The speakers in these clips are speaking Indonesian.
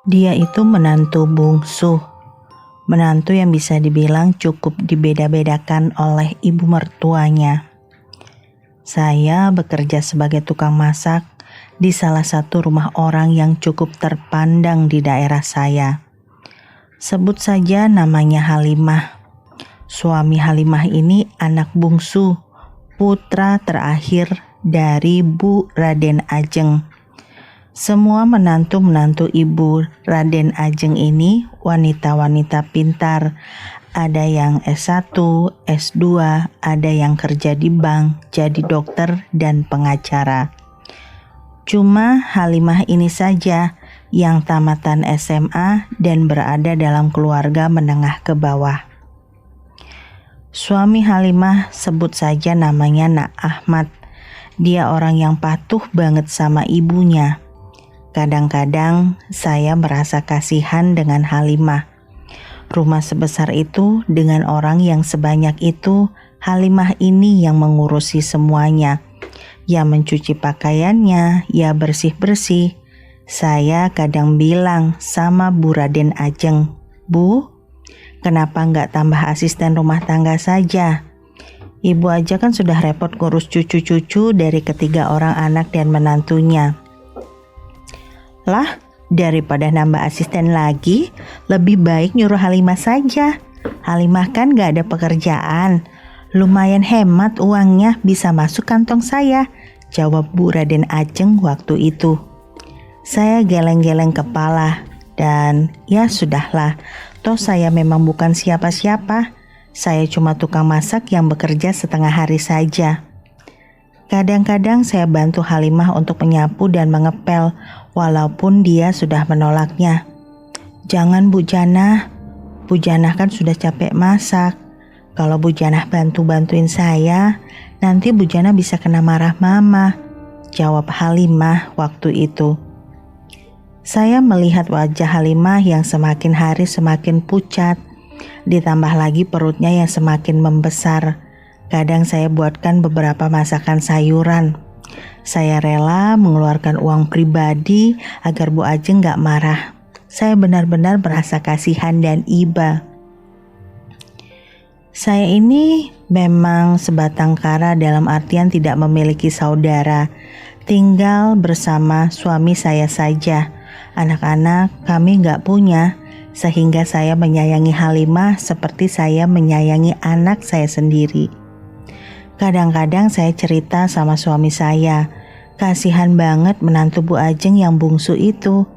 Dia itu menantu bungsu, menantu yang bisa dibilang cukup dibeda-bedakan oleh ibu mertuanya. Saya bekerja sebagai tukang masak di salah satu rumah orang yang cukup terpandang di daerah saya. Sebut saja namanya Halimah. Suami Halimah ini anak bungsu, putra terakhir dari Bu Raden Ajeng. Semua menantu-menantu Ibu Raden Ajeng ini wanita-wanita pintar. Ada yang S1, S2, ada yang kerja di bank, jadi dokter dan pengacara. Cuma Halimah ini saja yang tamatan SMA dan berada dalam keluarga menengah ke bawah. Suami Halimah sebut saja namanya Nak Ahmad. Dia orang yang patuh banget sama ibunya. Kadang-kadang saya merasa kasihan dengan Halimah. Rumah sebesar itu dengan orang yang sebanyak itu, Halimah ini yang mengurusi semuanya. Ya mencuci pakaiannya, ya bersih-bersih. Saya kadang bilang sama Bu Raden Ajeng, "Bu, kenapa nggak tambah asisten rumah tangga saja? Ibu aja kan sudah repot ngurus cucu-cucu dari ketiga orang anak dan menantunya." Lah, daripada nambah asisten lagi, lebih baik nyuruh Halimah saja. Halimah kan gak ada pekerjaan. Lumayan hemat uangnya, bisa masuk kantong saya, jawab Bu Raden Ajeng waktu itu. Saya geleng-geleng kepala dan ya sudahlah, toh saya memang bukan siapa-siapa. Saya cuma tukang masak yang bekerja setengah hari saja. Kadang-kadang saya bantu Halimah untuk menyapu dan mengepel, walaupun dia sudah menolaknya. "Jangan Bu Janah, Bu Janah kan sudah capek masak. Kalau Bu Janah bantu-bantuin saya, nanti Bu Janah bisa kena marah Mama," jawab Halimah waktu itu. Saya melihat wajah Halimah yang semakin hari semakin pucat, ditambah lagi perutnya yang semakin membesar. Kadang saya buatkan beberapa masakan sayuran. Saya rela mengeluarkan uang pribadi agar Bu Ajeng gak marah. Saya benar-benar merasa kasihan dan iba. Saya ini memang sebatang kara dalam artian tidak memiliki saudara. Tinggal bersama suami saya saja. Anak-anak kami gak punya, sehingga saya menyayangi Halimah seperti saya menyayangi anak saya sendiri. Kadang-kadang saya cerita sama suami saya, kasihan banget menantu Bu Ajeng yang bungsu itu.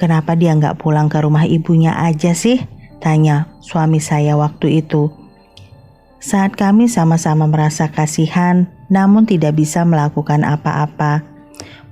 "Kenapa dia nggak pulang ke rumah ibunya aja sih?" tanya suami saya waktu itu. Saat kami sama-sama merasa kasihan, namun tidak bisa melakukan apa-apa.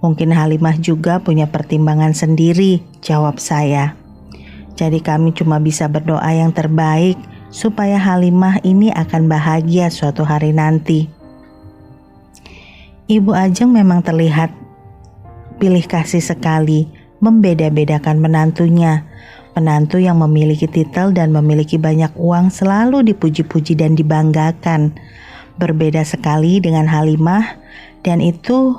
"Mungkin Halimah juga punya pertimbangan sendiri," jawab saya. Jadi kami cuma bisa berdoa yang terbaik supaya Halimah ini akan bahagia suatu hari nanti. Ibu Ajeng memang terlihat pilih kasih sekali, membeda-bedakan menantunya. Menantu yang memiliki titel dan memiliki banyak uang selalu dipuji-puji dan dibanggakan. Berbeda sekali dengan Halimah, dan itu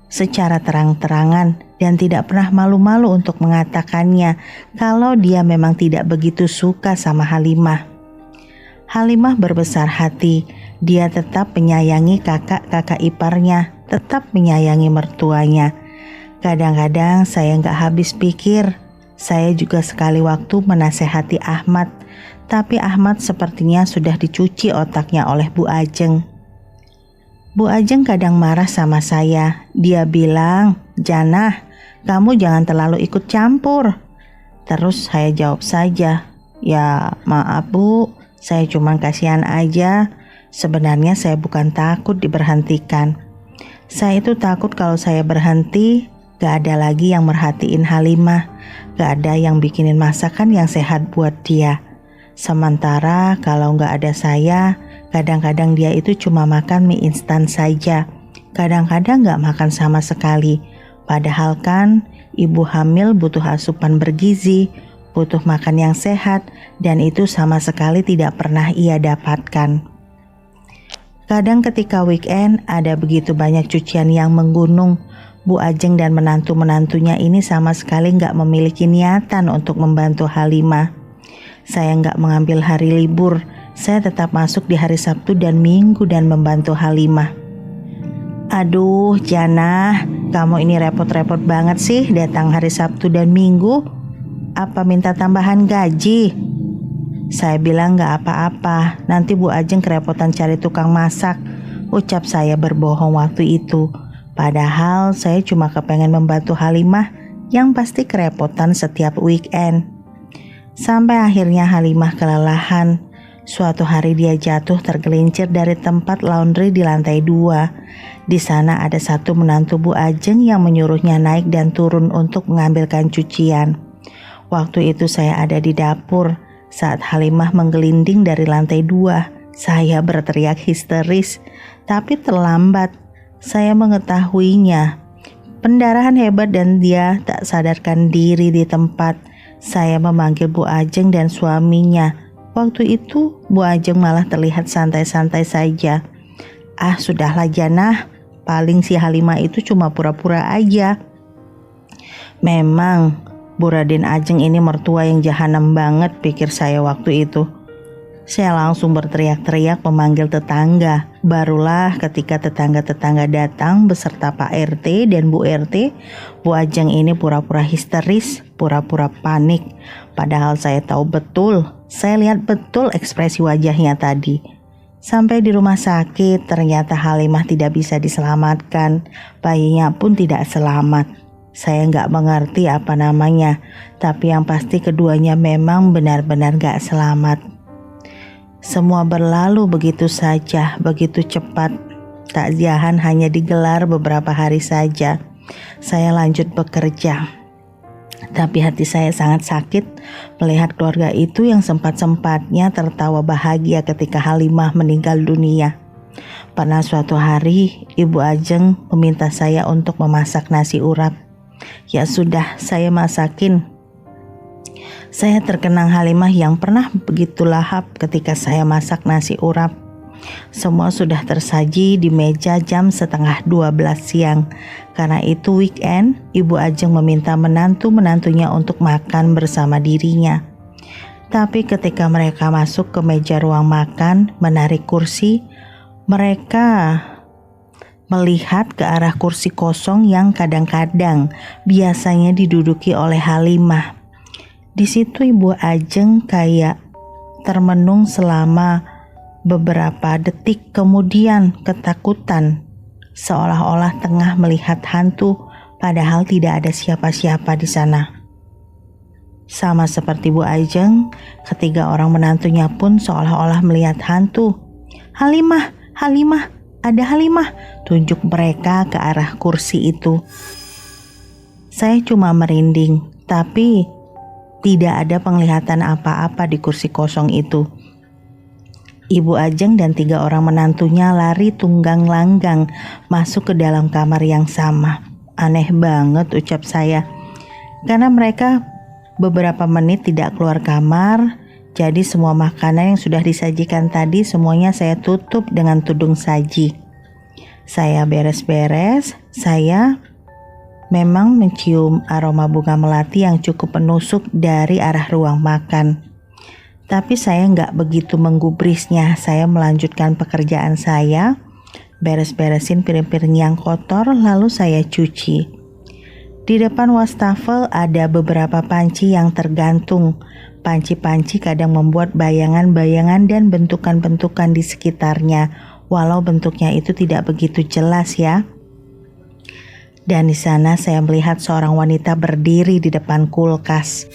secara terang-terangan dan tidak pernah malu-malu untuk mengatakannya kalau dia memang tidak begitu suka sama Halimah. Halimah berbesar hati, dia tetap menyayangi kakak-kakak iparnya, tetap menyayangi mertuanya. Kadang-kadang saya nggak habis pikir, saya juga sekali waktu menasehati Ahmad, tapi Ahmad sepertinya sudah dicuci otaknya oleh Bu Ajeng. Bu Ajeng kadang marah sama saya, dia bilang, "Janah, kamu jangan terlalu ikut campur." Terus saya jawab saja, "Ya maaf Bu, saya cuma kasihan aja. Sebenarnya saya bukan takut diberhentikan. Saya itu takut kalau saya berhenti, gak ada lagi yang merhatiin Halimah, gak ada yang bikinin masakan yang sehat buat dia. Sementara kalau gak ada saya, kadang-kadang dia itu cuma makan mie instan saja. Kadang-kadang gak makan sama sekali. Padahal kan ibu hamil butuh asupan bergizi, butuh makan yang sehat, dan itu sama sekali tidak pernah ia dapatkan. Kadang ketika weekend ada begitu banyak cucian yang menggunung, Bu Ajeng dan menantu-menantunya ini sama sekali nggak memiliki niatan untuk membantu Halimah. Saya nggak mengambil hari libur, saya tetap masuk di hari Sabtu dan Minggu dan membantu Halimah. Aduh Jana, kamu ini repot-repot banget sih datang hari Sabtu dan Minggu. Apa minta tambahan gaji? Saya bilang nggak apa-apa, nanti Bu Ajeng kerepotan cari tukang masak, ucap saya berbohong waktu itu. Padahal saya cuma kepengen membantu Halimah yang pasti kerepotan setiap weekend. Sampai akhirnya Halimah kelelahan. Suatu hari dia jatuh tergelincir dari tempat laundry di lantai 2. Di sana ada satu menantu Bu Ajeng yang menyuruhnya naik dan turun untuk mengambilkan cucian. Waktu itu saya ada di dapur. Saat Halimah menggelinding dari lantai 2, saya berteriak histeris, tapi terlambat. Saya mengetahuinya. Pendarahan hebat dan dia tak sadarkan diri di tempat. Saya memanggil Bu Ajeng dan suaminya. Waktu itu Bu Ajeng malah terlihat santai-santai saja. Ah sudahlah Jana, paling si Halimah itu cuma pura-pura aja. Memang Bu Raden Ajeng ini mertua yang jahanam banget, pikir saya waktu itu. Saya langsung berteriak-teriak memanggil tetangga. Barulah ketika tetangga-tetangga datang beserta Pak RT dan Bu RT, Bu Ajeng ini pura-pura histeris, pura-pura panik. Padahal saya tahu betul, saya lihat betul ekspresi wajahnya tadi. Sampai di rumah sakit, ternyata Halimah tidak bisa diselamatkan. Bayinya pun tidak selamat. Saya nggak mengerti apa namanya, tapi yang pasti keduanya memang benar-benar nggak selamat. Semua berlalu begitu saja, begitu cepat. Takziahan hanya digelar beberapa hari saja. Saya lanjut bekerja. Tapi hati saya sangat sakit melihat keluarga itu yang sempat-sempatnya tertawa bahagia ketika Halimah meninggal dunia. Pernah suatu hari, Ibu Ajeng meminta saya untuk memasak nasi urap. Ya sudah, saya masakin. Saya terkenang Halimah yang pernah begitu lahap ketika saya masak nasi urap. Semua sudah tersaji di meja jam 11:30 siang. Karena itu weekend, Ibu Ajeng meminta menantu-menantunya untuk makan bersama dirinya. Tapi ketika mereka masuk ke meja ruang makan, menarik kursi, mereka melihat ke arah kursi kosong yang kadang-kadang biasanya diduduki oleh Halimah. Di situ Ibu Ajeng kayak termenung selama beberapa detik, kemudian ketakutan, seolah-olah tengah melihat hantu, padahal tidak ada siapa-siapa di sana. Sama seperti Bu Ajeng, ketiga orang menantunya pun seolah-olah melihat hantu. Halimah, Halimah, ada Halimah, tunjuk mereka ke arah kursi itu. Saya cuma merinding, tapi tidak ada penglihatan apa-apa di kursi kosong itu. Ibu Ajeng dan 3 orang menantunya lari tunggang langgang masuk ke dalam kamar yang sama. Aneh banget, ucap saya. Karena mereka beberapa menit tidak keluar kamar, jadi semua makanan yang sudah disajikan tadi semuanya saya tutup dengan tudung saji. Saya beres-beres, saya memang mencium aroma bunga melati yang cukup menusuk dari arah ruang makan. Tapi saya nggak begitu menggubrisnya. Saya melanjutkan pekerjaan saya, beres-beresin piring-piring yang kotor, lalu saya cuci. Di depan wastafel ada beberapa panci yang tergantung. Panci-panci kadang membuat bayangan-bayangan dan bentukan-bentukan di sekitarnya, walau bentuknya itu tidak begitu jelas ya. Dan di sana saya melihat seorang wanita berdiri di depan kulkas.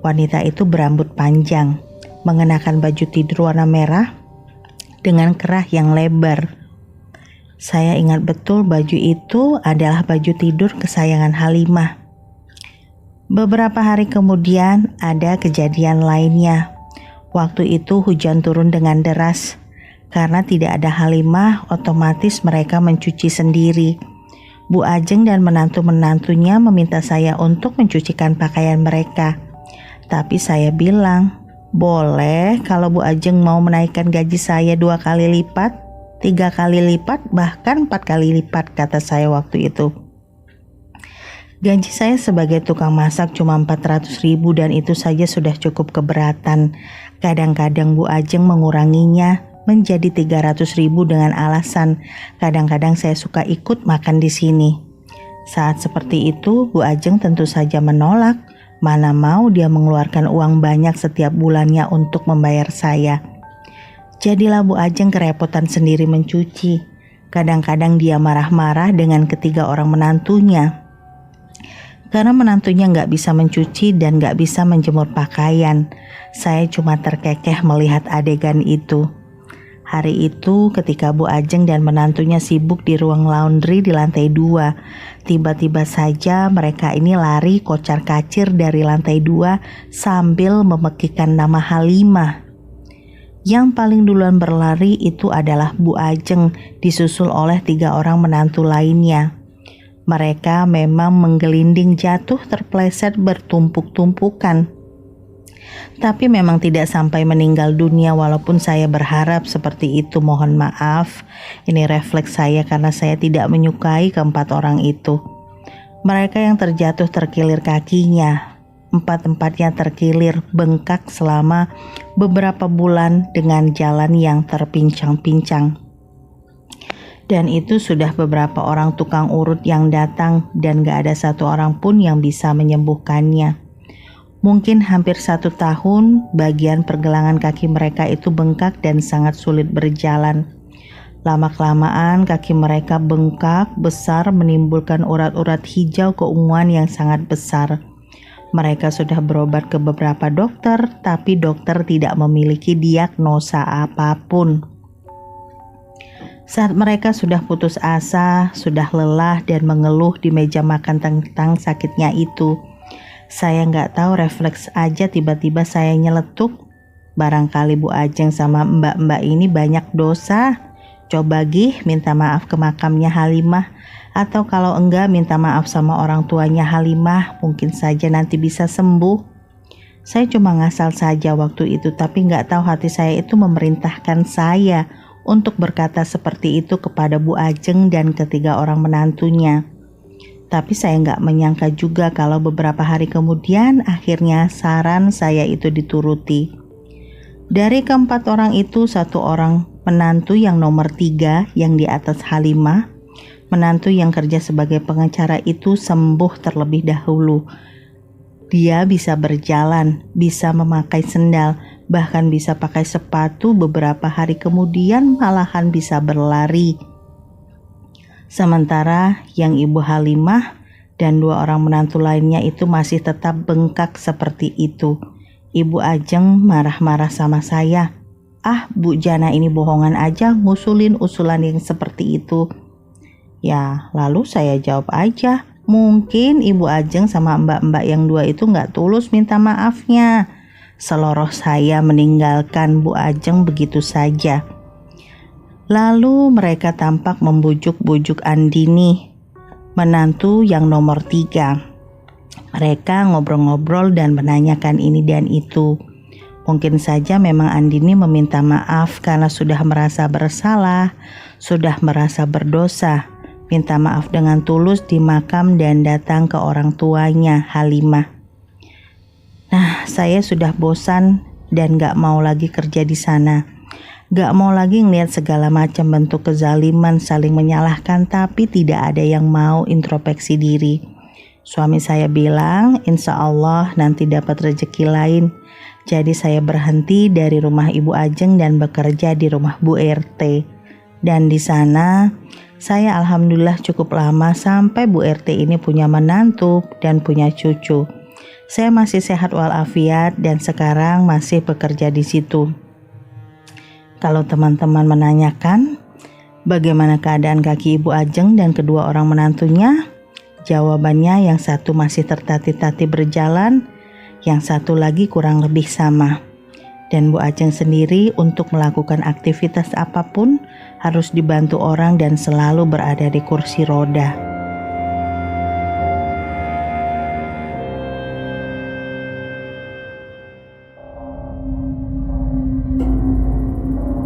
Wanita itu berambut panjang, mengenakan baju tidur warna merah dengan kerah yang lebar. Saya ingat betul baju itu adalah baju tidur kesayangan Halimah. Beberapa hari kemudian ada kejadian lainnya. Waktu itu hujan turun dengan deras. Karena tidak ada Halimah, otomatis mereka mencuci sendiri. Bu Ajeng dan menantu-menantunya meminta saya untuk mencucikan pakaian mereka. Tapi saya bilang, boleh kalau Bu Ajeng mau menaikkan gaji saya 2 kali lipat. 3 kali lipat, bahkan 4 kali lipat, kata saya waktu itu. Gaji saya sebagai tukang masak cuma 400.000 dan itu saja sudah cukup keberatan. Kadang-kadang Bu Ajeng menguranginya menjadi 300.000 dengan alasan kadang-kadang saya suka ikut makan di sini. Saat seperti itu Bu Ajeng tentu saja menolak. Mana mau dia mengeluarkan uang banyak setiap bulannya untuk membayar saya. Jadilah Bu Ajeng kerepotan sendiri mencuci. Kadang-kadang dia marah-marah dengan ketiga orang menantunya. Karena menantunya nggak bisa mencuci dan nggak bisa menjemur pakaian. Saya cuma terkekeh melihat adegan itu. Hari itu ketika Bu Ajeng dan menantunya sibuk di ruang laundry di lantai 2. Tiba-tiba saja mereka ini lari kocar-kacir dari lantai 2 sambil memekikan nama Halimah. Yang paling duluan berlari itu adalah Bu Ajeng, disusul oleh 3 orang menantu lainnya. Mereka memang menggelinding jatuh terpleset bertumpuk-tumpukan. Tapi memang tidak sampai meninggal dunia walaupun saya berharap seperti itu. Mohon maaf, ini refleks saya karena saya tidak menyukai keempat orang itu. Mereka yang terjatuh terkilir kakinya. Empat-empatnya terkilir bengkak selama beberapa bulan dengan jalan yang terpincang-pincang. Dan itu sudah beberapa orang tukang urut yang datang dan gak ada satu orang pun yang bisa menyembuhkannya. Mungkin hampir 1 tahun bagian pergelangan kaki mereka itu bengkak dan sangat sulit berjalan. Lama-kelamaan kaki mereka bengkak besar menimbulkan urat-urat hijau keunguan yang sangat besar. Mereka sudah berobat ke beberapa dokter, tapi dokter tidak memiliki diagnosa apapun. Saat mereka sudah putus asa, sudah lelah dan mengeluh di meja makan tentang sakitnya itu, saya nggak tahu refleks aja tiba-tiba saya nyeletuk. Barangkali Bu Ajeng sama mbak-mbak ini banyak dosa. Coba gih minta maaf ke makamnya Halimah. Atau kalau enggak minta maaf sama orang tuanya Halimah, mungkin saja nanti bisa sembuh. Saya cuma ngasal saja waktu itu, tapi nggak tahu hati saya itu memerintahkan saya untuk berkata seperti itu kepada Bu Ajeng dan ketiga orang menantunya. Tapi saya nggak menyangka juga kalau beberapa hari kemudian akhirnya saran saya itu dituruti. Dari keempat orang itu, 1 orang menantu yang nomor 3 yang di atas Halimah, menantu yang kerja sebagai pengacara itu sembuh terlebih dahulu. Dia bisa berjalan, bisa memakai sendal, bahkan bisa pakai sepatu. Beberapa hari kemudian malahan bisa berlari. Sementara yang Ibu Halimah dan 2 orang menantu lainnya itu masih tetap bengkak seperti itu. Ibu Ajeng marah-marah sama saya. Ah, Bu Jana ini bohongan aja ngusulin usulan yang seperti itu. Ya, lalu saya jawab aja, mungkin Ibu Ajeng sama mbak-mbak yang 2 itu gak tulus minta maafnya. Seloroh saya meninggalkan Bu Ajeng begitu saja. Lalu mereka tampak membujuk-bujuk Andini, menantu yang nomor 3. Mereka ngobrol-ngobrol dan menanyakan ini dan itu. Mungkin saja memang Andini meminta maaf karena sudah merasa bersalah, sudah merasa berdosa. Minta maaf dengan tulus di makam dan datang ke orang tuanya Halimah. Nah, saya sudah bosan dan gak mau lagi kerja di sana. Gak mau lagi ngeliat segala macam bentuk kezaliman, saling menyalahkan, tapi tidak ada yang mau introspeksi diri. Suami saya bilang, insya Allah nanti dapat rezeki lain. Jadi saya berhenti dari rumah Ibu Ajeng dan bekerja di rumah Bu RT. Dan di sana saya alhamdulillah cukup lama sampai Bu RT ini punya menantu dan punya cucu. Saya masih sehat walafiat dan sekarang masih bekerja di situ. Kalau teman-teman menanyakan bagaimana keadaan kaki Ibu Ajeng dan kedua orang menantunya, jawabannya yang satu masih tertatih-tatih berjalan, yang satu lagi kurang lebih sama. Dan Bu Ajeng sendiri untuk melakukan aktivitas apapun harus dibantu orang dan selalu berada di kursi roda.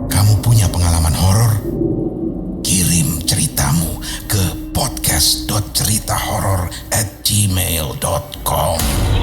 Kamu punya pengalaman horor? gmail.com.